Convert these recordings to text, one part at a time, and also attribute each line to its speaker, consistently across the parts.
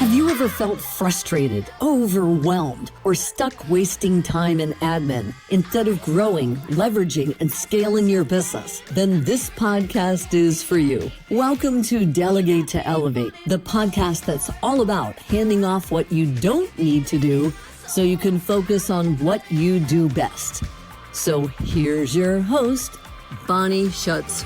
Speaker 1: Have you ever felt frustrated, overwhelmed, or stuck wasting time in admin instead of growing, leveraging, and scaling your business? Then this podcast is for you. Welcome to Delegate to Elevate, the podcast that's all about handing off what you don't need to do so you can focus on what you do best. So here's your host, Bonnie Schutz.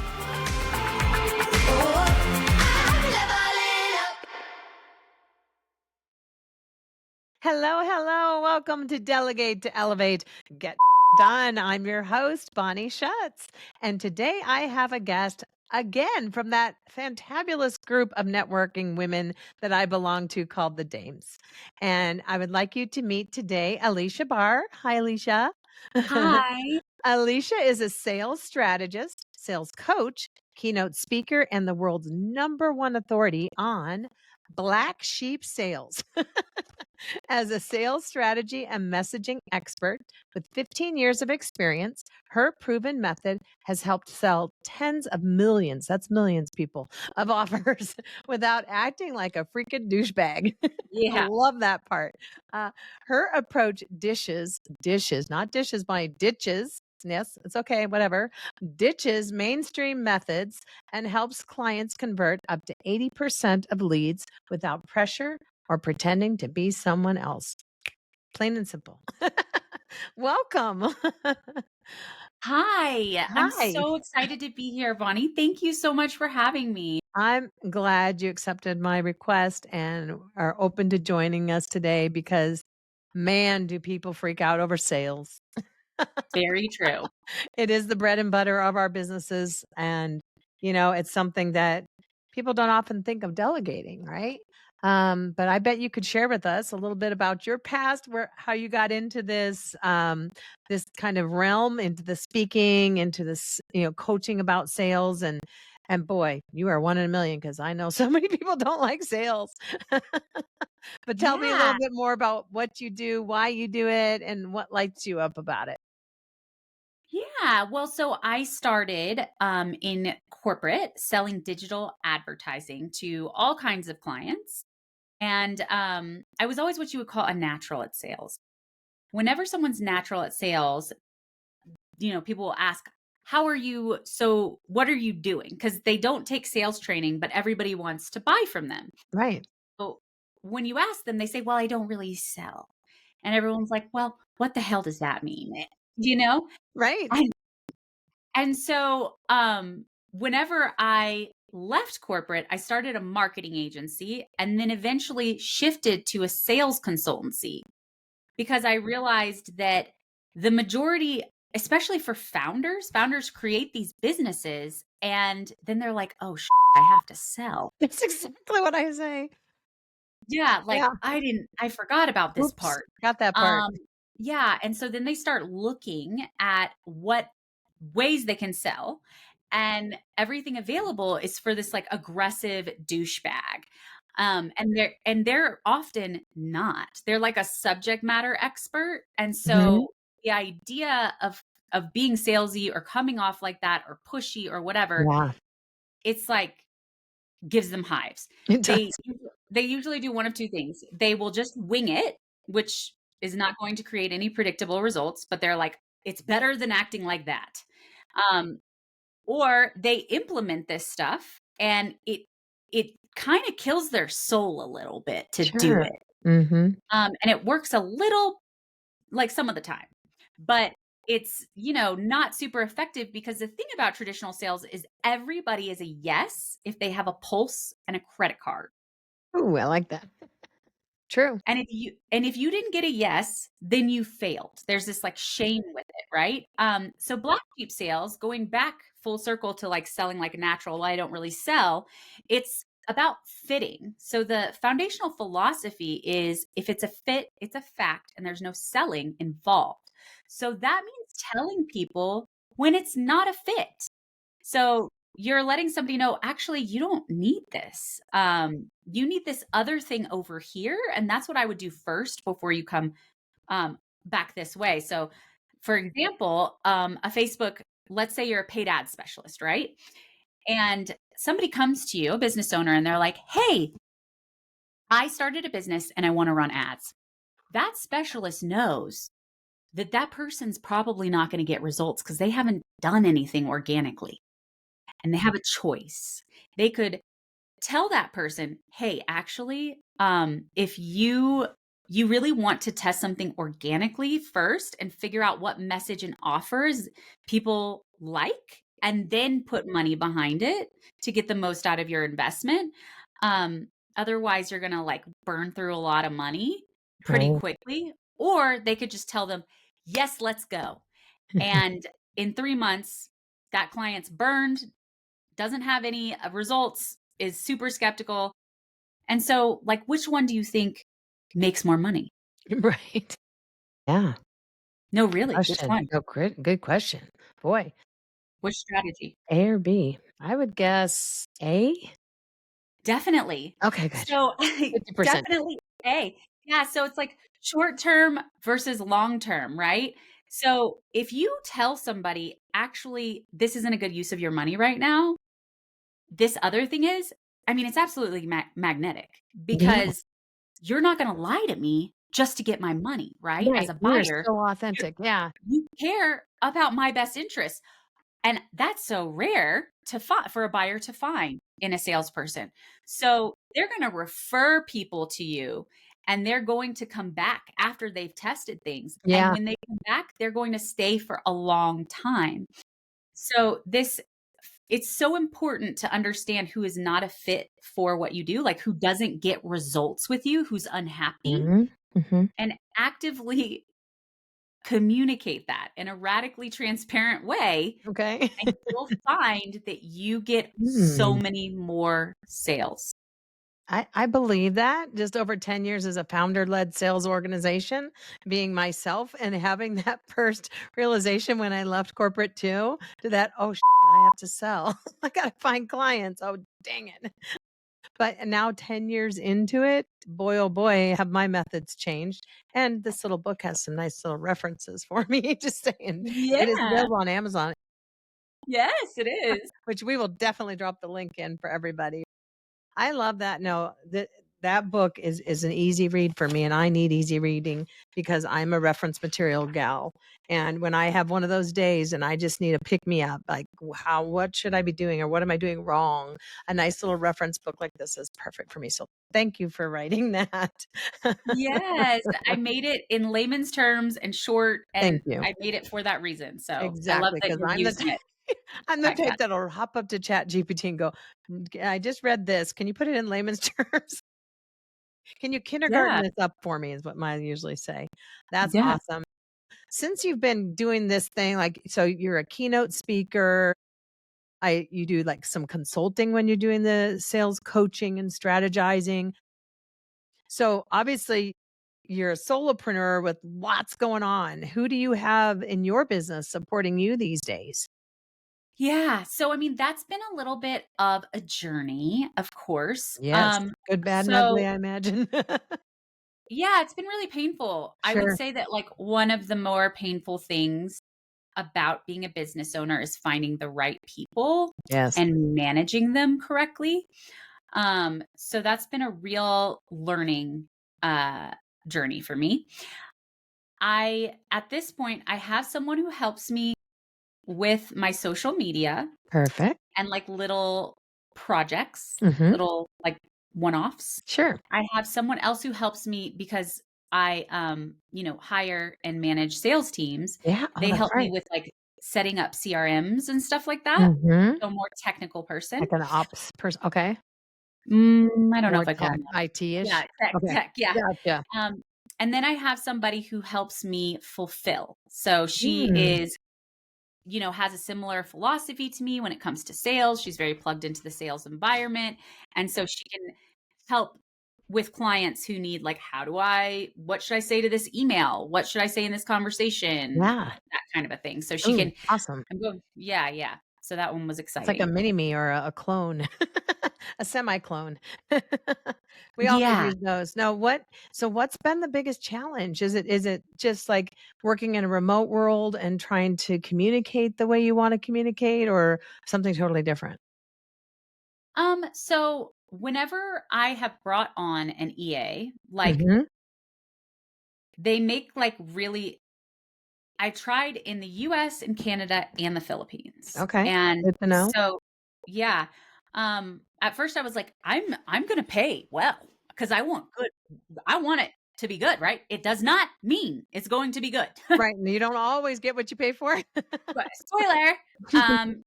Speaker 2: Hello. Welcome to Delegate to Elevate. Get done. I'm your host, Bonnie Schutz. And today I have a guest again from that fantabulous group of networking women that I belong to called the Dames. And I would like you to meet today Aleasha Bahr. Hi, Aleasha.
Speaker 3: Hi.
Speaker 2: Aleasha is a sales strategist, sales coach, keynote speaker, and the world's #1 authority on black sheep sales. As a sales strategy and messaging expert with 15 years of experience, her proven method has helped sell tens of millions, that's millions, people, of offers without acting like a freaking douchebag. I
Speaker 3: Yeah.
Speaker 2: love that part. Her approach dishes, not dishes by ditches. Yes, it's okay, whatever. Ditches mainstream methods and helps clients convert up to 80% of leads without pressure or pretending to be someone else. Plain and simple. Welcome.
Speaker 3: Hi. I'm
Speaker 2: Hi.
Speaker 3: so excited to be here, Bonnie. Thank you so much for having me.
Speaker 2: I'm glad you accepted my request and are open to joining us today because, man, do people freak out over sales.
Speaker 3: Very true.
Speaker 2: It is the bread and butter of our businesses. And, it's something that people don't often think of delegating, right? But I bet you could share with us a little bit about your past, how you got into this, this kind of realm, into the speaking, into this, coaching about sales. And boy, you are one in a million because I know so many people don't like sales. But tell me a
Speaker 3: Yeah.
Speaker 2: little bit more about what you do, why you do it, and what lights you up about it.
Speaker 3: Yeah. Well, so I started in corporate selling digital advertising to all kinds of clients. And I was always what you would call a natural at sales. Whenever someone's natural at sales, people will ask, how are you? So what are you doing? Because they don't take sales training, but everybody wants to buy from them.
Speaker 2: Right.
Speaker 3: So when you ask them, they say, well, I don't really sell. And everyone's like, well, what the hell does that mean? You know?
Speaker 2: Right.
Speaker 3: And, and so whenever I left corporate, I started a marketing agency and then eventually shifted to a sales consultancy because I realized that the majority, especially for founders create these businesses and then they're like, oh, I have to sell.
Speaker 2: That's exactly what I say.
Speaker 3: Yeah, like
Speaker 2: Yeah.
Speaker 3: I forgot about this
Speaker 2: Oops.
Speaker 3: part.
Speaker 2: Got that part.
Speaker 3: Yeah, and so then they start looking at what ways they can sell, and everything available is for this like aggressive douchebag. And they're often not. They're like a subject matter expert, and
Speaker 2: Mhm.
Speaker 3: so the idea of being salesy or coming off like that or pushy or whatever,
Speaker 2: Yeah,
Speaker 3: it's like gives them hives.
Speaker 2: it
Speaker 3: They
Speaker 2: does.
Speaker 3: they usually do one of two things. They will just wing it, which is not going to create any predictable results, but they're like, it's better than acting like that. Um, or they implement this stuff and it kind of kills their soul a little bit to do
Speaker 2: Sure.
Speaker 3: it.
Speaker 2: Mhm.
Speaker 3: And it works a little like some of the time. But it's, not super effective because the thing about traditional sales is everybody is a yes if they have a pulse and a credit card.
Speaker 2: Ooh, I like that. True.
Speaker 3: And if you didn't get a yes, then you failed. There's this like shame with it, right? So black sheep sales, going back full circle to like selling like a natural, well, I don't really sell. It's about fitting. So the foundational philosophy is if it's a fit, it's a fact, and there's no selling involved. So that means telling people when it's not a fit. So you're letting somebody know, actually, you don't need this. You need this other thing over here. And that's what I would do first before you come back this way. So, for example, a Facebook, let's say you're a paid ad specialist, right? And somebody comes to you, a business owner, and they're like, hey, I started a business and I want to run ads. That specialist knows that that person's probably not going to get results because they haven't done anything organically and they have a choice. They could tell that person, hey, actually, if you really want to test something organically first and figure out what message and offers people like, and then put money behind it to get the most out of your investment. Otherwise, you're going to like burn through a lot of money pretty
Speaker 2: Right.
Speaker 3: quickly. Or they could just tell them, yes, let's go. And in 3 months, that client's burned, doesn't have any results, is super skeptical. And so, like, which one do you think makes more money?
Speaker 2: Right. Yeah.
Speaker 3: No, really, which
Speaker 2: Question.
Speaker 3: one?
Speaker 2: Oh, good question. Boy,
Speaker 3: Which strategy?
Speaker 2: A or B? I would guess A.
Speaker 3: Definitely.
Speaker 2: Okay, good.
Speaker 3: So
Speaker 2: 50%.
Speaker 3: definitely A. Yeah. So it's like short term versus long term, right? So if you tell somebody, actually, this isn't a good use of your money right now, this other thing is, I mean, it's absolutely magnetic
Speaker 2: Yeah.
Speaker 3: because you're not going to lie to me just to get my money, right? As
Speaker 2: Right.
Speaker 3: a
Speaker 2: You're
Speaker 3: buyer,
Speaker 2: so authentic. Yeah.
Speaker 3: you care about my best interest. And that's so rare to for a buyer to find in a salesperson. So they're going to refer people to you and they're going to come back after they've tested things. And
Speaker 2: Yeah.
Speaker 3: when they come back, they're going to stay for a long time. So it's so important to understand who is not a fit for what you do, like who doesn't get results with you, who's unhappy,
Speaker 2: Hmm. Hmm.
Speaker 3: and actively communicate that in a radically transparent way,
Speaker 2: Okay.
Speaker 3: and you'll find that you get so
Speaker 2: Hmm.
Speaker 3: many more sales.
Speaker 2: I believe that just over 10 years as a founder led sales organization, being myself and having that first realization when I left corporate too, to that, oh, I have to sell. I got to find clients. Oh, dang it. But now 10 years into it, boy, oh boy, have my methods changed. And this little book has some nice little references for me. Just saying it is
Speaker 3: Yeah.
Speaker 2: available on Amazon,
Speaker 3: Yes, it is.
Speaker 2: which we will definitely drop the link in for everybody. I love that. No, that book is an easy read for me, and I need easy reading because I'm a reference material gal. And when I have one of those days and I just need a pick me up, like what should I be doing or what am I doing wrong? A nice little reference book like this is perfect for me. So thank you for writing that.
Speaker 3: Yes, I made it in layman's terms and short, and
Speaker 2: Thank you.
Speaker 3: I made it for that reason. So I love
Speaker 2: Exactly,
Speaker 3: that
Speaker 2: because
Speaker 3: you're using it
Speaker 2: I'm the
Speaker 3: like
Speaker 2: type
Speaker 3: that.
Speaker 2: that'll hop up to Chat GPT and go, I just read this. Can you put it in layman's terms? Can you kindergarten
Speaker 3: Yeah.
Speaker 2: this up for me is what mine usually say. That's
Speaker 3: Yeah.
Speaker 2: awesome. Since you've been doing this thing, like, so you're a keynote speaker, you do like some consulting when you're doing the sales coaching and strategizing. So obviously you're a solopreneur with lots going on. Who do you have in your business supporting you these days?
Speaker 3: Yeah. So I mean, that's been a little bit of a journey, of course.
Speaker 2: Yes. Good, bad, and ugly,
Speaker 3: So
Speaker 2: I imagine.
Speaker 3: yeah, it's been really painful. I would
Speaker 2: Sure.
Speaker 3: say that like one of the more painful things about being a business owner is finding the right people
Speaker 2: Yes.
Speaker 3: and managing them correctly. So that's been a real learning uh journey for me. At this point I have someone who helps me with my social media
Speaker 2: Perfect.
Speaker 3: and like little projects,
Speaker 2: Hmm.
Speaker 3: little like one-offs.
Speaker 2: Sure.
Speaker 3: I have someone else who helps me because I hire and manage sales teams.
Speaker 2: Yeah. Oh,
Speaker 3: They
Speaker 2: that's
Speaker 3: help me
Speaker 2: right.
Speaker 3: with like setting up CRMs and stuff like that.
Speaker 2: Hmm.
Speaker 3: So more technical person.
Speaker 2: Like an ops person. Okay.
Speaker 3: I don't know
Speaker 2: More
Speaker 3: if I call
Speaker 2: tech,
Speaker 3: them that. Yeah,
Speaker 2: IT-ish?
Speaker 3: tech,
Speaker 2: Okay.
Speaker 3: tech, yeah.
Speaker 2: Gotcha.
Speaker 3: Um, and then I have somebody who helps me fulfill. So she
Speaker 2: Mm.
Speaker 3: is, has a similar philosophy to me when it comes to sales. She's very plugged into the sales environment. And so she can help with clients who need like, what should I say to this email? What should I say in this conversation?
Speaker 2: Yeah.
Speaker 3: That kind of a thing. So she
Speaker 2: Ooh,
Speaker 3: can,
Speaker 2: awesome.
Speaker 3: I'm going, yeah, yeah. So that one was
Speaker 2: It's like a
Speaker 3: exciting.
Speaker 2: mini me or a clone, a semi-clone. We all could
Speaker 3: Yeah.
Speaker 2: use those. Now what's been the biggest challenge? Is it just like working in a remote world and trying to communicate the way you wanna communicate or something totally different?
Speaker 3: So whenever I have brought on an EA, like
Speaker 2: Mhm.
Speaker 3: they make like really, I tried in the US and Canada and the Philippines.
Speaker 2: Okay.
Speaker 3: And
Speaker 2: Good to know.
Speaker 3: so yeah. At first I was like, I'm gonna pay well because I want it to be good, right? It does not mean it's going to be good.
Speaker 2: Right, and you don't always get what you pay for.
Speaker 3: But spoiler.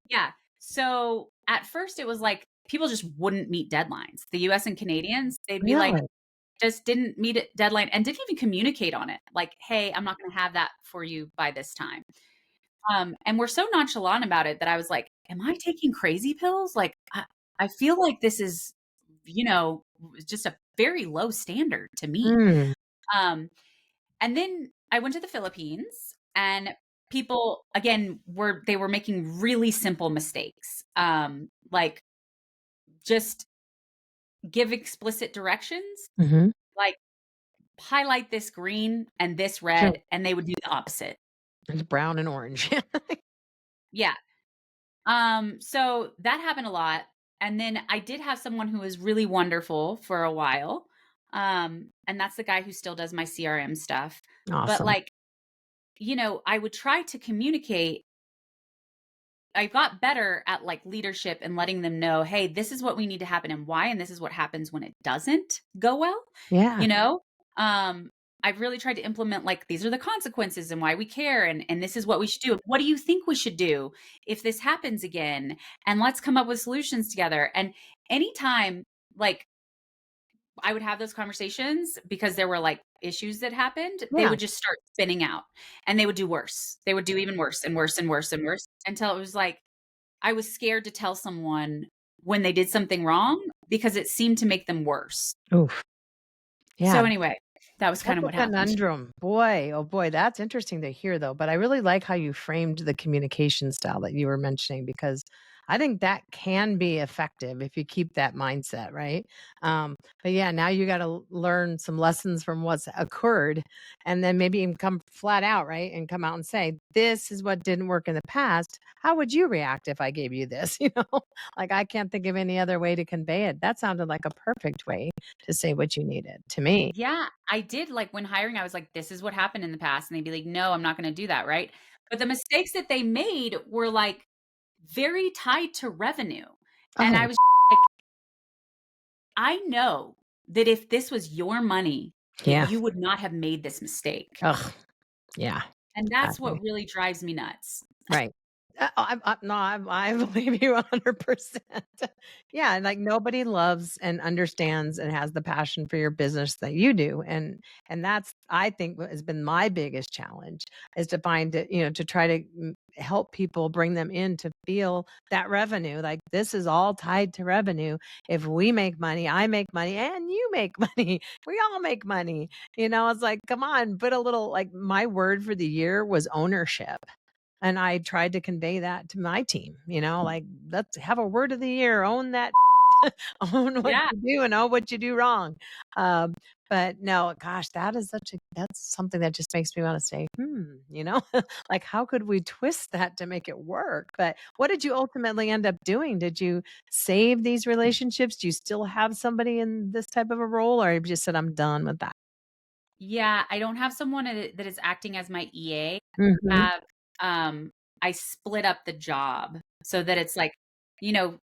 Speaker 3: Yeah. So at first it was like people just wouldn't meet deadlines. The US and Canadians, they'd be like,
Speaker 2: Really?
Speaker 3: just didn't meet a deadline and didn't even communicate on it. Like, hey, I'm not going to have that for you by this time. And we're so nonchalant about it that I was like, am I taking crazy pills? Like, I feel like this is, you know, just a very low standard to meet.
Speaker 2: Mm.
Speaker 3: Um, and then I went to the Philippines and people again they were making really simple mistakes. Like just give explicit directions,
Speaker 2: Mhm.
Speaker 3: like highlight this green and this
Speaker 2: Sure.
Speaker 3: red, and they would do the opposite.
Speaker 2: It's brown and orange.
Speaker 3: Yeah. So that happened a lot. And then I did have someone who was really wonderful for a while. And that's the guy who still does my CRM stuff. But
Speaker 2: Awesome.
Speaker 3: like, I would try to communicate. I got better at like leadership and letting them know, hey, this is what we need to happen and why, and this is what happens when it doesn't go well.
Speaker 2: Yeah.
Speaker 3: You know, I've really tried to implement like these are the consequences and why we care, and this is what we should do. What do you think we should do if this happens again? And let's come up with solutions together. And anytime like I would have those conversations because there were like issues that happened, they
Speaker 2: Yeah.
Speaker 3: would just start spinning out and they would do worse. They would do even worse and worse and worse and worse until it was like I was scared to tell someone when they did something wrong because it seemed to make them worse.
Speaker 2: Oof. Yeah.
Speaker 3: So anyway, that was kind
Speaker 2: That's
Speaker 3: of
Speaker 2: a
Speaker 3: what happened.
Speaker 2: conundrum. Boy, oh boy, that's interesting to hear though. But I really like how you framed the communication style that you were mentioning because I think that can be effective if you keep that mindset, right? But yeah, now you got to learn some lessons from what's occurred and then maybe even come flat out, right? And come out and say, this is what didn't work in the past. How would you react if I gave you this? Like I can't think of any other way to convey it. That sounded like a perfect way to say what you needed to me.
Speaker 3: Yeah, I did like when hiring, I was like, this is what happened in the past. And they'd be like, no, I'm not going to do that. Right. But the mistakes that they made were like very tied to revenue. And I
Speaker 2: Oh,
Speaker 3: was like, I know that if this was your money, that
Speaker 2: yeah.
Speaker 3: you would not have made this mistake.
Speaker 2: Ugh, yeah,
Speaker 3: And that's
Speaker 2: exactly.
Speaker 3: what really drives me nuts.
Speaker 2: Right. No, I believe you 100%. Yeah, and like nobody loves and understands and has the passion for your business that you do, and that's I think what has been my biggest challenge is to find it, to try to help people bring them in to feel that revenue. Like this is all tied to revenue. If we make money, I make money, and you make money. We all make money. It's like, come on, put a little like my word for the year was ownership. And I tried to convey that to my team, like, let's have a word of the year, own that, own what
Speaker 3: Yeah.
Speaker 2: you do and own what you do wrong. Um, but no, gosh, that's something that just makes me want to say, like, how could we twist that to make it work? But what did you ultimately end up doing? Did you save these relationships? Do you still have somebody in this type of a role, or you just said, I'm done with that?
Speaker 3: Yeah. I don't have someone that is acting as my EA.
Speaker 2: Mhm.
Speaker 3: Have, I split up the job so that it's like,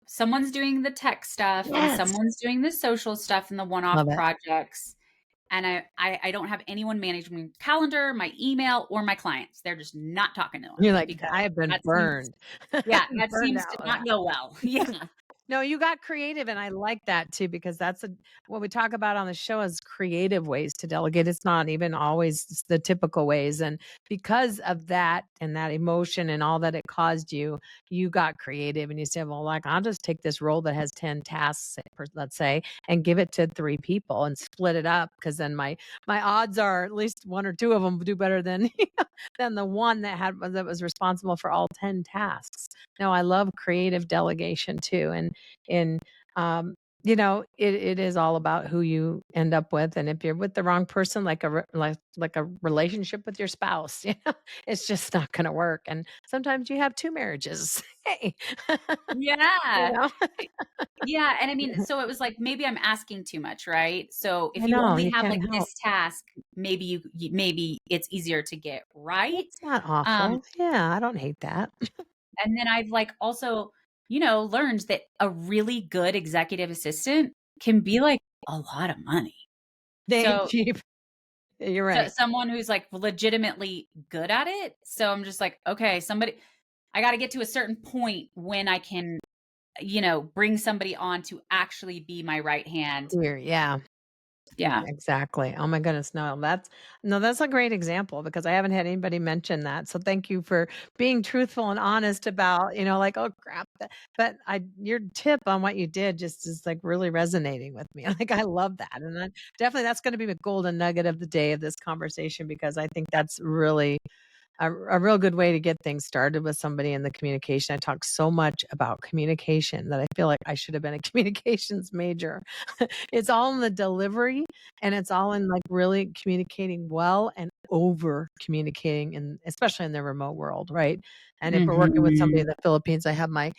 Speaker 3: someone's doing the tech stuff and
Speaker 2: Yes.
Speaker 3: someone's doing the social stuff and the one-off
Speaker 2: Love it.
Speaker 3: projects. And I don't have anyone managing my calendar, my email, or my clients. They're just not talking to them
Speaker 2: You're like,
Speaker 3: because
Speaker 2: I have been
Speaker 3: that seems,
Speaker 2: burned.
Speaker 3: yeah, that
Speaker 2: Burned
Speaker 3: seems
Speaker 2: out
Speaker 3: to
Speaker 2: with
Speaker 3: not
Speaker 2: that.
Speaker 3: go well. Yeah.
Speaker 2: No, you got creative, and I like that too because that's what we talk about on the show is creative ways to delegate. It's not even always the typical ways, and because of that and that emotion and all that it caused you, you got creative and you said, "Well, like I'll just take this role that has 10 tasks, let's say, and give it to 3 people and split it up because then my odds are at least one or two of them do better than than the one that was responsible for all 10 tasks." No, I love creative delegation too. And it is all about who you end up with. And if you're with the wrong person, like a relationship with your spouse, it's just not going to work. And sometimes you have two marriages. Hey, you
Speaker 3: Yeah.
Speaker 2: know,
Speaker 3: Yeah, and I mean, so it was like, maybe I'm asking too much, right? So if
Speaker 2: I
Speaker 3: you
Speaker 2: know
Speaker 3: only
Speaker 2: you
Speaker 3: have like
Speaker 2: can't help.
Speaker 3: this task, maybe maybe it's easier to get right.
Speaker 2: It's not
Speaker 3: Um,
Speaker 2: awful. Yeah, I don't hate that.
Speaker 3: and then I've like also, learned that a really good executive assistant can be like a lot of money.
Speaker 2: They ain't
Speaker 3: So,
Speaker 2: cheap. You're
Speaker 3: so
Speaker 2: right.
Speaker 3: someone who's like legitimately good at it. So I'm just like, okay, I got to get to a certain point when I can, bring somebody on to actually be my right hand.
Speaker 2: Here, yeah.
Speaker 3: Yeah.
Speaker 2: Exactly. Oh my goodness. No, that's a great example because I haven't had anybody mention that. So thank you for being truthful and honest about, like, oh crap. But your tip on what you did just is like really resonating with me. Like I love that. And definitely that's going to be the golden nugget of the day of this conversation because I think that's really a real good way to get things started with somebody in the communication. I talk so much about communication that I feel like I should have been a communications major. It's all in the delivery and it's all in like really communicating well and over communicating and especially in the remote world, right? And if we're working with somebody in
Speaker 3: Mhm.
Speaker 2: the Philippines, I have my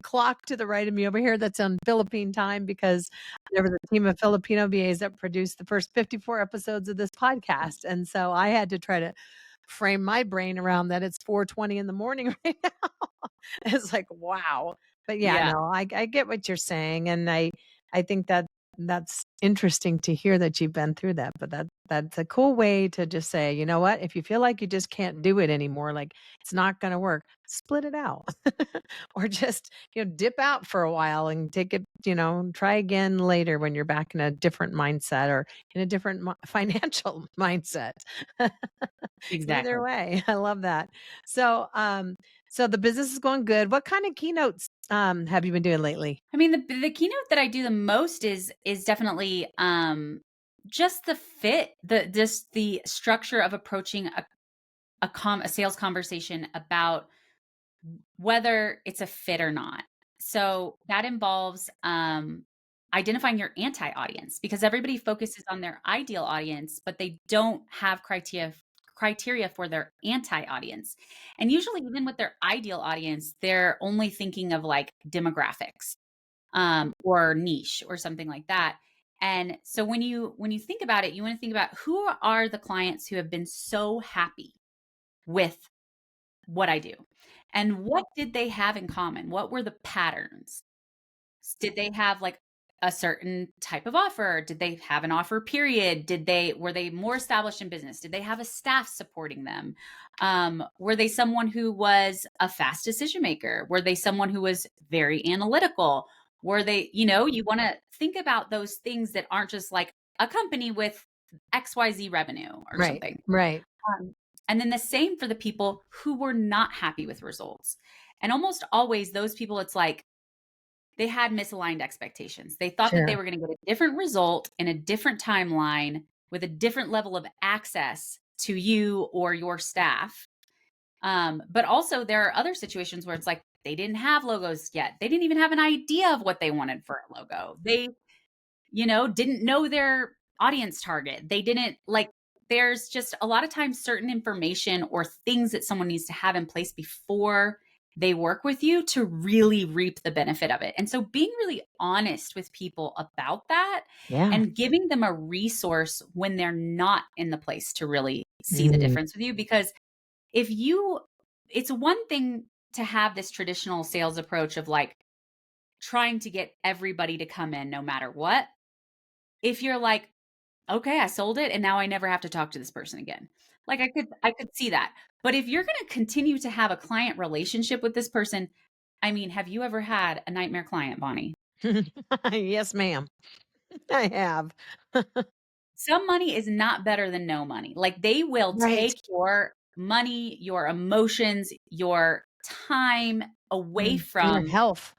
Speaker 2: clock to the right of me over here that's on Philippine time because there was a team of Filipino VAs that produced the first 54 episodes of this podcast. And so I had to try to frame my brain around that it's 4:20 in the morning right now. It's like, wow. But yeah,
Speaker 3: Yeah,
Speaker 2: no, I get what you're saying. And I think that that's interesting to hear that you've been through that. But that's a cool way to just say, you know what, if you feel like you just can't do it anymore, like it's not gonna work, split it out. Or just, dip out for a while and take it, try again later when you're back in a different mindset or in a different financial mindset. Either
Speaker 3: exactly.
Speaker 2: way, I love that. So, so the business is going good. What kind of keynotes have you been doing lately?
Speaker 3: I mean, the keynote that I do the most is definitely just the fit, just the structure of approaching a sales conversation about whether it's a fit or not. So that involves identifying your anti-audience because everybody focuses on their ideal audience, but they don't have criteria for their anti-audience. And usually even with their ideal audience, they're only thinking of like demographics or niche or something like that. And so when you think about it, you want to think about who are the clients who have been so happy with what I do. And what did they have in common? What were the patterns? Did they have like a certain type of offer? Did they have an offer period? Were they more established in business? Did they have a staff supporting them? Were they someone who was a fast decision maker? Were they someone who was very analytical? Were they, you want to think about those things that aren't just like a company with XYZ revenue or
Speaker 2: Right,
Speaker 3: something.
Speaker 2: right.
Speaker 3: And then the same for the people who were not happy with results. And almost always, those people, it's like they had misaligned expectations. They thought that they
Speaker 2: Sure.
Speaker 3: were going to get a different result in a different timeline with a different level of access to you or your staff. But also, there are other situations where it's like they didn't have logos yet. They didn't even have an idea of what they wanted for a logo. They didn't know their audience target. They didn't like, there's just a lot of times certain information or things that someone needs to have in place before they work with you to really reap the benefit of it. And so being really honest with people about that
Speaker 2: Yeah.
Speaker 3: and giving them a resource when they're not in the place to really see the
Speaker 2: Mm,
Speaker 3: difference with you. Because if you, it's one thing to have this traditional sales approach of like trying to get everybody to come in no matter what. If you're like, okay, I sold it and now I never have to talk to this person again. Like I could see that. But if you're going to continue to have a client relationship with this person, I mean, have you ever had a nightmare client, Bonnie?
Speaker 2: yes, ma'am. I have.
Speaker 3: Some money is not better than no money. Like they will
Speaker 2: Right.
Speaker 3: take your money, your emotions, your time away
Speaker 2: Your
Speaker 3: from
Speaker 2: health.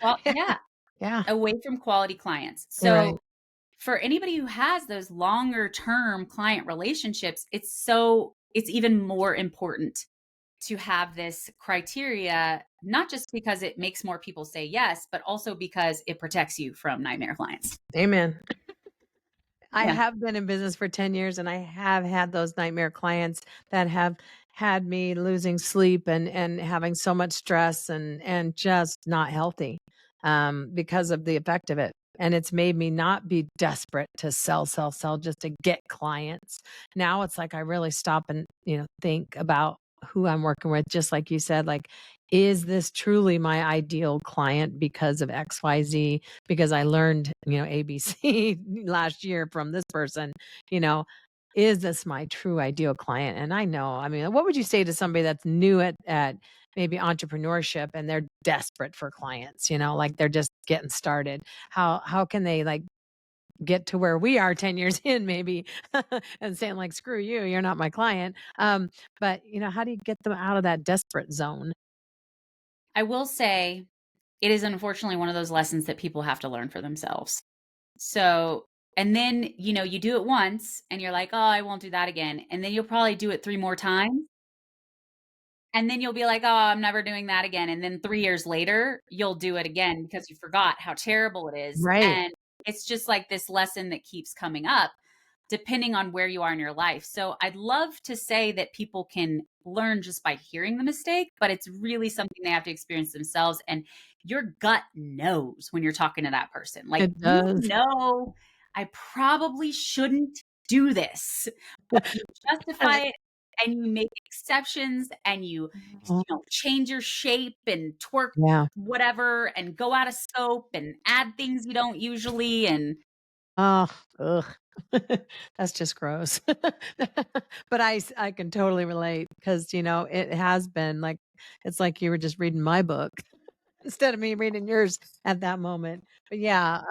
Speaker 2: Yeah.
Speaker 3: yeah,
Speaker 2: Yeah.
Speaker 3: away from quality clients.
Speaker 2: Right.
Speaker 3: So for anybody who has those longer term client relationships, it's even more important to have this criteria not just because it makes more people say yes, but also because it protects you from nightmare clients.
Speaker 2: Amen. I
Speaker 3: Yeah.
Speaker 2: have been in business for 10 years and I have had those nightmare clients that have had me losing sleep and having so much stress and just not healthy because of the effect of it. And it's made me not be desperate to sell just to get clients. Now it's like I really stop and, think about who I'm working with, just like you said, like, is this truly my ideal client because of XYZ? Because I learned, ABC last year from this person, you know, is this my true ideal client? And I know, I mean, what would you say to somebody that's new at maybe entrepreneurship and they're desperate for clients, like they're just getting started? How can they like get to where we are 10 years in maybe and saying like, screw you, you're not my client. But how do you get them out of that desperate zone?
Speaker 3: I will say it is unfortunately one of those lessons that people have to learn for themselves. So, and then, you do it once and you're like, oh, I won't do that again. And then you'll probably do it 3 more times. And then you'll be like, "Oh, I'm never doing that again." And then 3 years later, you'll do it again because you forgot how terrible it is.
Speaker 2: Right.
Speaker 3: And it's just like this lesson that keeps coming up depending on where you are in your life. So I'd love to say that people can learn just by hearing the mistake, but it's really something they have to experience themselves. And your gut knows when you're talking to that person. Like,
Speaker 2: It does.
Speaker 3: I probably shouldn't do this, but you justify it and you make exceptions and change your shape and twerk
Speaker 2: Yeah.
Speaker 3: whatever and go out of scope and add things you don't usually. And
Speaker 2: Oh, ugh. That's just gross. But I can totally relate because, it has been like it's like you were just reading my book instead of me reading yours at that moment. But yeah,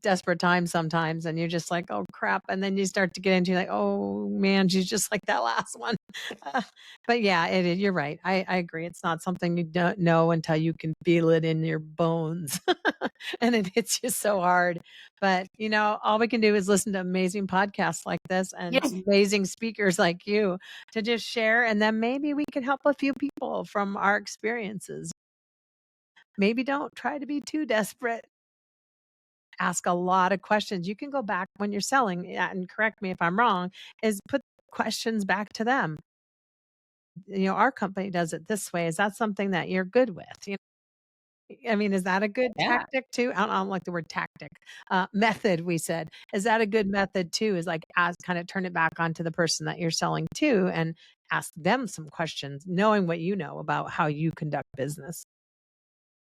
Speaker 2: desperate times sometimes, and you're just like, oh crap, and then you start to get into like, oh man, she's just like that last one. Uh, but yeah, you're right. I agree. It's not something you don't know until you can feel it in your bones, and it hits you so hard. But all we can do is listen to amazing podcasts like this and
Speaker 3: yes,
Speaker 2: amazing speakers like you to just share, and then maybe we can help a few people from our experiences. Maybe don't try to be too desperate. Ask a lot of questions. You can go back when you're selling, and correct me if I'm wrong, is put questions back to them. Our company does it this way. Is that something that you're good with? I mean, is that a good
Speaker 3: yeah.
Speaker 2: tactic too? I don't like the word tactic. Method, we said. Is that a good method too? Is like ask, kind of turn it back onto the person that you're selling to and ask them some questions, knowing what you know about how you conduct business.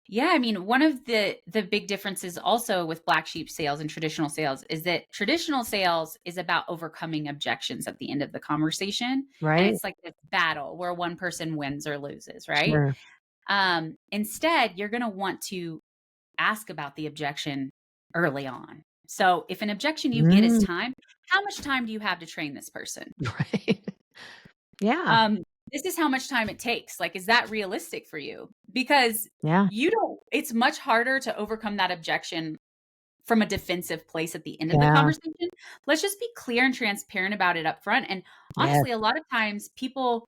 Speaker 3: Yeah, I mean, one of the big differences also with black sheep sales and traditional sales is that traditional sales is about overcoming objections at the end of the conversation, and
Speaker 2: Right?
Speaker 3: it's like this battle where one person wins or loses, right?
Speaker 2: Sure.
Speaker 3: Instead, you're going to want to ask about the objection early on. So, if an objection you get is
Speaker 2: Mm,
Speaker 3: time, how much time do you have to train this person?
Speaker 2: right. Yeah.
Speaker 3: Um, this is how much time it takes. Like, is that realistic for you? Because
Speaker 2: Yeah.
Speaker 3: it's much harder to overcome that objection from a defensive place at the end of the
Speaker 2: Yeah.
Speaker 3: conversation. Let's just be clear and transparent about it up front. And
Speaker 2: Yes.
Speaker 3: honestly, a lot of times people,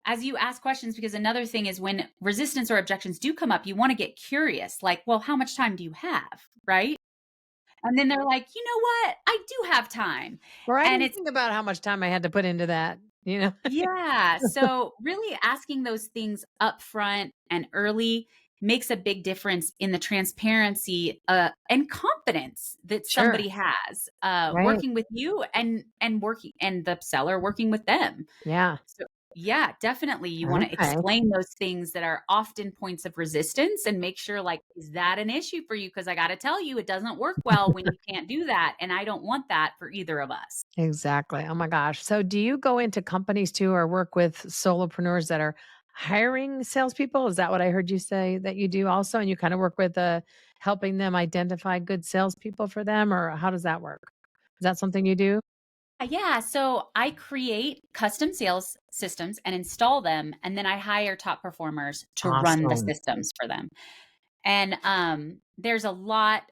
Speaker 3: as you ask questions, because another thing is when resistance or objections do come up, you want to get curious, like, well, how much time do you have? Right. And then they're like, you know what? I do have time.
Speaker 2: Or I
Speaker 3: And
Speaker 2: didn't
Speaker 3: it's
Speaker 2: think about how much time I had to put into that.
Speaker 3: Yeah. So really asking those things up front and early makes a big difference in the transparency and confidence that
Speaker 2: Sure.
Speaker 3: somebody has
Speaker 2: Right.
Speaker 3: working with you and working and the seller working with them.
Speaker 2: Yeah.
Speaker 3: So yeah, definitely you want to
Speaker 2: Okay.
Speaker 3: explain those things that are often points of resistance and make sure like, is that an issue for you? Because I got to tell you, it doesn't work well when you can't do that. And I don't want that for either of us.
Speaker 2: Exactly. Oh my gosh. So do you go into companies too or work with solopreneurs that are hiring salespeople? Is that what I heard you say that you do also? And you kind of work with helping them identify good salespeople for them, or how does that work? Is that something you do?
Speaker 3: Yeah, so I create custom sales systems and install them, and then I hire top performers to run the
Speaker 2: Awesome.
Speaker 3: systems for them. And there's a lot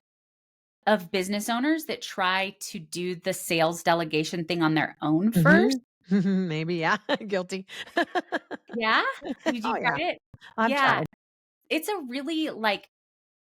Speaker 3: of business owners that try to do the sales delegation thing on their own first.
Speaker 2: Hmm Maybe, yeah. Guilty.
Speaker 3: Yeah, did you
Speaker 2: Oh,
Speaker 3: try
Speaker 2: yeah.
Speaker 3: it?
Speaker 2: I've
Speaker 3: Yeah.
Speaker 2: tried.
Speaker 3: It's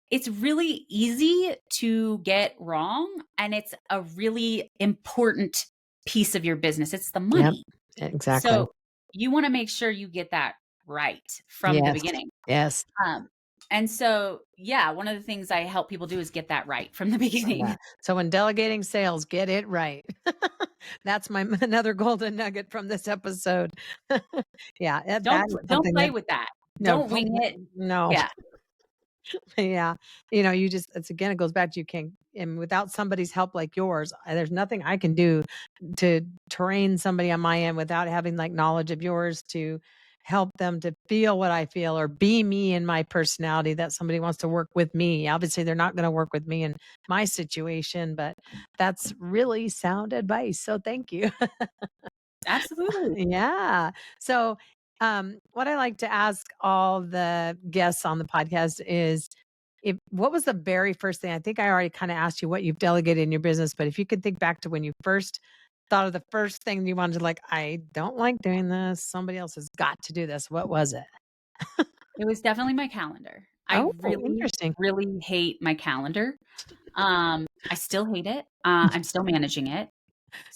Speaker 3: it's really easy to get wrong, and it's a really important piece of your business. It's the
Speaker 2: Yep.
Speaker 3: money.
Speaker 2: Exactly.
Speaker 3: So you want to make sure you get that right from the
Speaker 2: Yes.
Speaker 3: beginning.
Speaker 2: Yes.
Speaker 3: Um, and so, yeah, one of the things I help people do is get that right from the
Speaker 2: Yeah.
Speaker 3: beginning.
Speaker 2: So when delegating sales, get it right. That's my another golden nugget from this episode. Yeah, that is
Speaker 3: Don't
Speaker 2: something
Speaker 3: play
Speaker 2: that
Speaker 3: with that.
Speaker 2: no,
Speaker 3: Don't wing it.
Speaker 2: no.
Speaker 3: Yeah.
Speaker 2: Yeah. You just, it's again, it goes back to you can't, and without somebody's help like yours, there's nothing I can do to train somebody on my end without having like knowledge of yours to help them to feel what I feel or be me in my personality that somebody wants to work with me. Obviously, they're not going to work with me in my situation, but that's really sound advice. So thank you.
Speaker 3: Absolutely.
Speaker 2: Yeah. So, what I like to ask all the guests on the podcast is if what was the very first thing? I think I already kind of asked you what you've delegated in your business, but if you could think back to when you first thought of the first thing you wanted to like, I don't like doing this. Somebody else has got to do this. What was it?
Speaker 3: It was definitely my calendar. I
Speaker 2: Oh,
Speaker 3: really,
Speaker 2: interesting.
Speaker 3: really hate my calendar. I still hate it. I'm still managing it.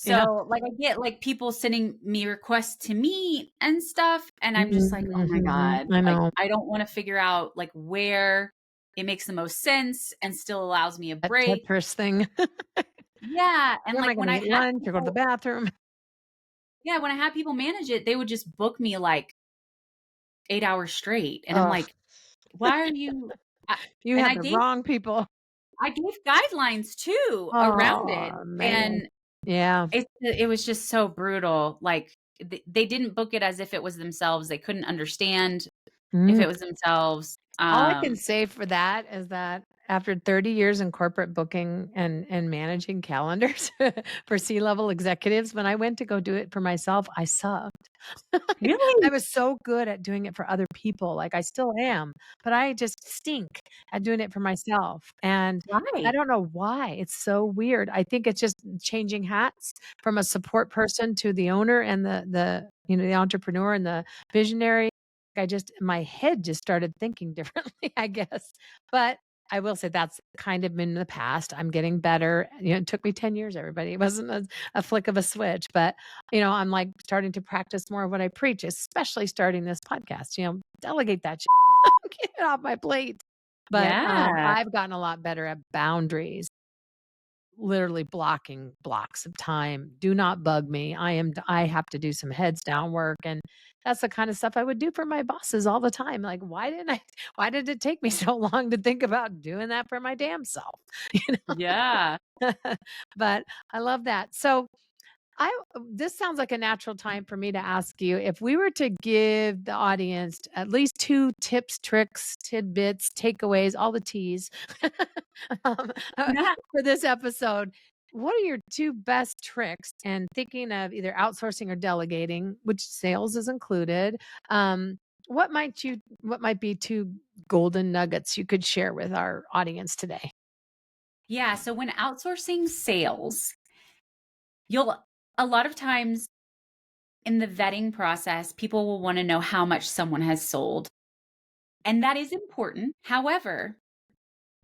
Speaker 2: Yeah.
Speaker 3: So, like, I get, like, people sending me requests to meet and stuff, and I'm just like, "Oh my
Speaker 2: Mhm.
Speaker 3: god."
Speaker 2: I
Speaker 3: Like,
Speaker 2: know.
Speaker 3: I don't wanna figure out, like, where it makes the most sense and still allows me a
Speaker 2: That
Speaker 3: break.
Speaker 2: Tetris thing.
Speaker 3: Yeah, and,
Speaker 2: Where am I
Speaker 3: like,
Speaker 2: going to eat lunch or go to the bathroom?
Speaker 3: when I had people manage it, they would just book me, like, 8 hours straight, and I'm
Speaker 2: Oh,
Speaker 3: like, "Why are you" I
Speaker 2: you
Speaker 3: and
Speaker 2: had the wrong people.
Speaker 3: I gave guidelines too around it,
Speaker 2: Oh, man.
Speaker 3: and
Speaker 2: Yeah.
Speaker 3: it was just so brutal. Like, they didn't book it as if it was themselves. They couldn't understand if
Speaker 2: Mm.
Speaker 3: it was themselves.
Speaker 2: All I can say for that is that after 30 years in corporate booking and managing calendars for C-level executives, when I went to go do it for myself, I sucked. I
Speaker 3: Really?
Speaker 2: was so good at doing it for other people, like I still am, but I just stink at doing it for myself. And I
Speaker 3: Why?
Speaker 2: don't know why. It's so weird. I think it's just changing hats from a support person to the owner and the entrepreneur and the visionary. I just my head just started thinking differently, I guess. But I will say that's kind of in the past. I'm getting better. It took me 10 years, everybody. It wasn't a flick of a switch, but I'm like starting to practice more of what I preach, especially starting this podcast. Delegate that shit. Get it off my plate. But
Speaker 3: Yeah.
Speaker 2: I've gotten a lot better at boundaries, literally blocking blocks of time. Do not bug me. I have to do some heads down work, and that's the kind of stuff I would do for my bosses all the time. Like, why did it take me so long to think about doing that for my damn self? You
Speaker 3: Yeah.
Speaker 2: know? But I love that. So this sounds like a natural time for me to ask you if we were to give the audience at least two tips, tricks, tidbits, takeaways, all the T's um,
Speaker 3: Yeah.
Speaker 2: for this episode. What are your two best tricks? And thinking of either outsourcing or delegating, which sales is included. What might be two golden nuggets you could share with our audience today?
Speaker 3: Yeah. So when outsourcing sales, you'll a lot of times in the vetting process, people will want to know how much someone has sold. And that is important. However,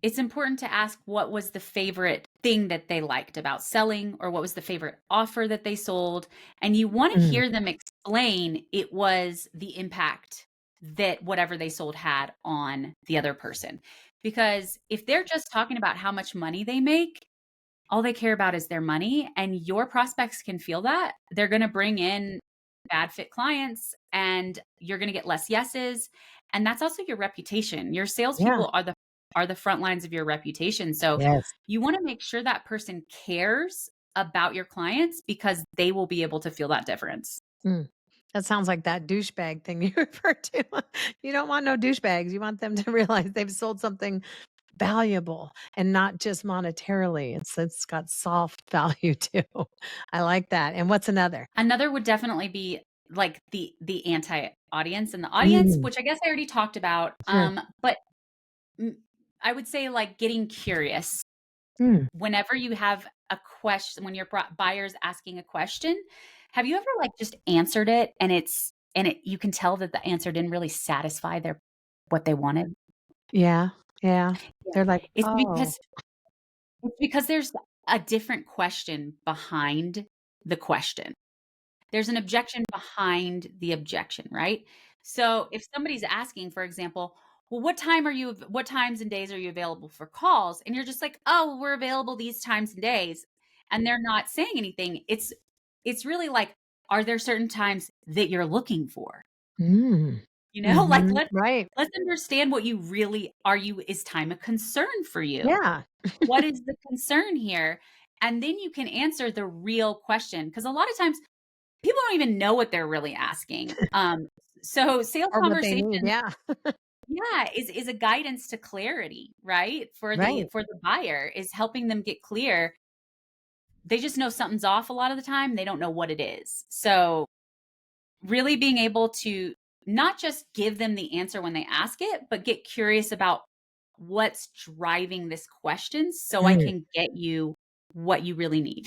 Speaker 3: it's important to ask what was the favorite thing that they liked about selling or what was the favorite offer that they sold. And you want to
Speaker 2: Mm,
Speaker 3: hear them explain it was the impact that whatever they sold had on the other person. Because if they're just talking about how much money they make, all they care about is their money, and your prospects can feel that. They're going to bring in bad fit clients, and you're going to get less yeses, and that's also your reputation. Your
Speaker 2: yeah.
Speaker 3: salespeople are the front lines of your reputation. So
Speaker 2: Yes.
Speaker 3: you want to make sure that person cares about your clients because they will be able to feel that difference.
Speaker 2: Mm. That sounds like that douchebag thing you referred to. You don't want no douchebags. You want them to realize they've sold something valuable and not just monetarily. It's got soft value too. I like that. And what's another?
Speaker 3: Another would definitely be like the anti audience, and the audience,
Speaker 2: Mm,
Speaker 3: which I guess I already talked about.
Speaker 2: sure.
Speaker 3: But I would say like getting curious
Speaker 2: Mm,
Speaker 3: whenever you have a question, when your buyer's asking a question, have you ever like just answered it and and you can tell that the answer didn't really satisfy what they wanted.
Speaker 2: Yeah. Yeah.
Speaker 3: Yeah.
Speaker 2: They're like,
Speaker 3: It's
Speaker 2: oh,
Speaker 3: because there's a different question behind the question. There's an objection behind the objection, right? So if somebody's asking, for example, well, what times and days are you available for calls? And you're just like, oh, we're available these times and days. And they're not saying anything. It's really like, are there certain times that you're looking for?
Speaker 2: mm,
Speaker 3: Like
Speaker 2: right.
Speaker 3: let's understand what you really is time a concern for you?
Speaker 2: Yeah.
Speaker 3: What is the concern here? And then you can answer the real question. Because a lot of times people don't even know what they're really asking. So sales
Speaker 2: Or what they
Speaker 3: conversation,
Speaker 2: need. Yeah.
Speaker 3: yeah, is a guidance to clarity, right?
Speaker 2: Right.
Speaker 3: For the buyer, is helping them get clear. They just know something's off a lot of the time. They don't know what it is. So really being able to not just give them the answer when they ask it, but get curious about what's driving this question so I
Speaker 2: Mm.
Speaker 3: can get you what you really need.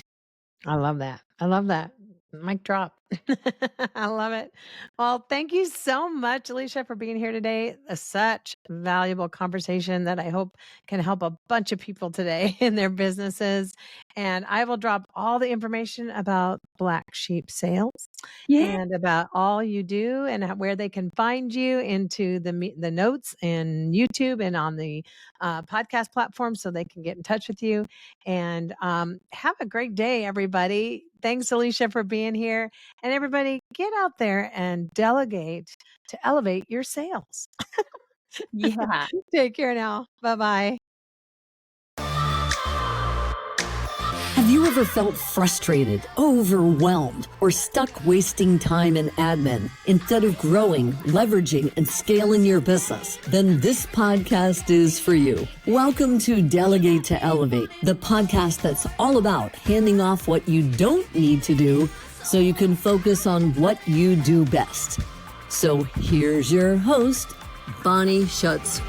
Speaker 2: I love that. I love that. Mic drop. I love it. Well, thank you so much, Aleasha, for being here today. Such valuable conversation that I hope can help a bunch of people today in their businesses. And I will drop all the information about Black Sheep Sales
Speaker 3: Yeah.
Speaker 2: and about all you do and where they can find you into the notes and YouTube and on the podcast platform so they can get in touch with you. And have a great day, everybody. Thanks, Aleasha, for being here. And everybody, get out there and delegate to elevate your sales.
Speaker 3: Yeah.
Speaker 2: Take care now. Bye bye.
Speaker 1: Have you ever felt frustrated, overwhelmed, or stuck wasting time in admin instead of growing, leveraging, and scaling your business? Then this podcast is for you. Welcome to Delegate to Elevate, the podcast that's all about handing off what you don't need to do so you can focus on what you do best. So here's your host, Bonnie Schutz